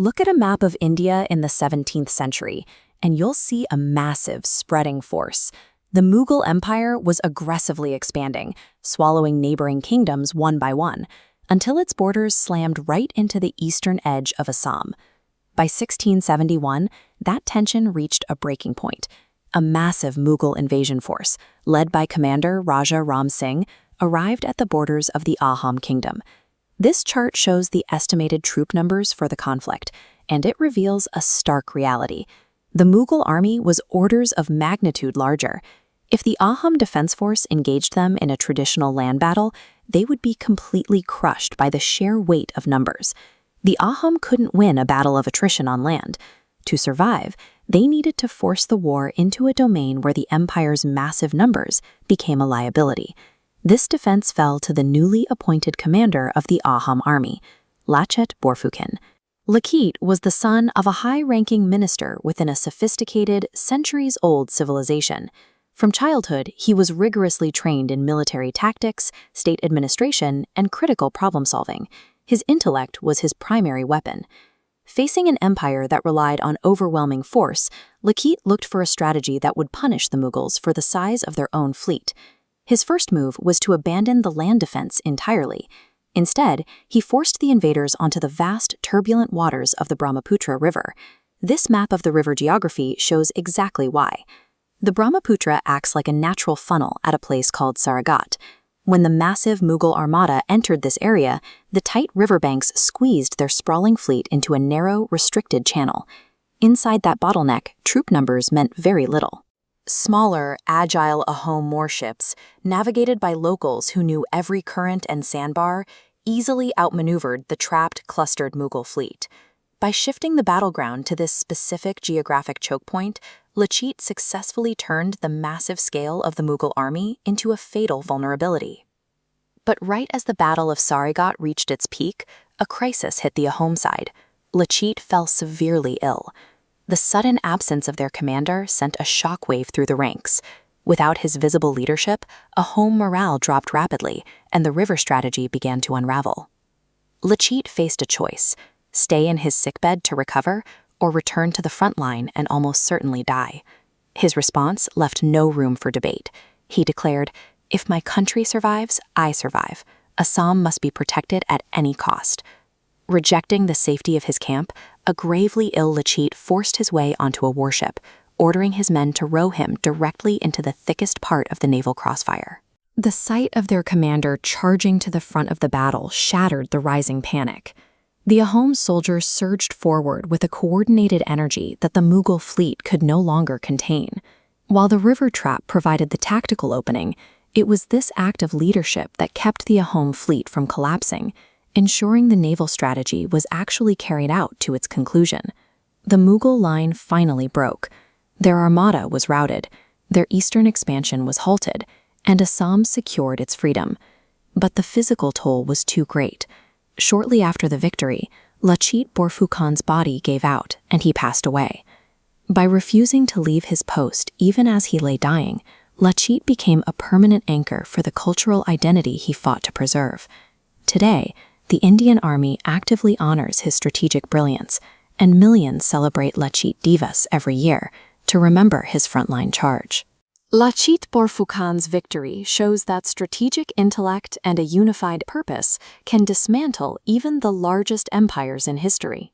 Look at a map of India in the 17th century, and you'll see a massive, spreading force. The Mughal Empire was aggressively expanding, swallowing neighboring kingdoms one by one, until its borders slammed right into the eastern edge of Assam. By 1671, that tension reached a breaking point. A massive Mughal invasion force, led by Commander Raja Ram Singh, arrived at the borders of the Ahom kingdom. This chart shows the estimated troop numbers for the conflict, and it reveals a stark reality. The Mughal army was orders of magnitude larger. If the Ahom defense force engaged them in a traditional land battle, they would be completely crushed by the sheer weight of numbers. The Ahom couldn't win a battle of attrition on land. To survive, they needed to force the war into a domain where the empire's massive numbers became a liability. This defense fell to the newly appointed commander of the Ahom army, Lachit Borphukan. Lachit was the son of a high-ranking minister within a sophisticated, centuries-old civilization. From childhood, he was rigorously trained in military tactics, state administration, and critical problem-solving. His intellect was his primary weapon. Facing an empire that relied on overwhelming force, Lachit looked for a strategy that would punish the Mughals for the size of their own fleet. His first move was to abandon the land defense entirely. Instead, he forced the invaders onto the vast, turbulent waters of the Brahmaputra River. This map of the river geography shows exactly why. The Brahmaputra acts like a natural funnel at a place called Saraighat. When the massive Mughal armada entered this area, the tight riverbanks squeezed their sprawling fleet into a narrow, restricted channel. Inside that bottleneck, troop numbers meant very little. Smaller, agile Ahom warships, navigated by locals who knew every current and sandbar, easily outmaneuvered the trapped, clustered Mughal fleet. By shifting the battleground to this specific geographic choke point, Lachit successfully turned the massive scale of the Mughal army into a fatal vulnerability. But right as the Battle of Saraighat reached its peak, a crisis hit the Ahom side. Lachit fell severely ill. The sudden absence of their commander sent a shockwave through the ranks. Without his visible leadership, Ahom morale dropped rapidly, and the river strategy began to unravel. Lachit faced a choice: stay in his sickbed to recover, or return to the front line and almost certainly die. His response left no room for debate. He declared, "If my country survives, I survive. Assam must be protected at any cost." Rejecting the safety of his camp, a gravely ill Lachit forced his way onto a warship, ordering his men to row him directly into the thickest part of the naval crossfire. The sight of their commander charging to the front of the battle shattered the rising panic. The Ahom soldiers surged forward with a coordinated energy that the Mughal fleet could no longer contain. While the river trap provided the tactical opening, it was this act of leadership that kept the Ahom fleet from collapsing, ensuring the naval strategy was actually carried out to its conclusion. The Mughal line finally broke. Their armada was routed, their eastern expansion was halted, and Assam secured its freedom. But the physical toll was too great. Shortly after the victory, Lachit Borphukan's body gave out, and he passed away. By refusing to leave his post even as he lay dying, Lachit became a permanent anchor for the cultural identity he fought to preserve. Today, the Indian Army actively honors his strategic brilliance, and millions celebrate Lachit Divas every year to remember his frontline charge. Lachit Borphukan's victory shows that strategic intellect and a unified purpose can dismantle even the largest empires in history.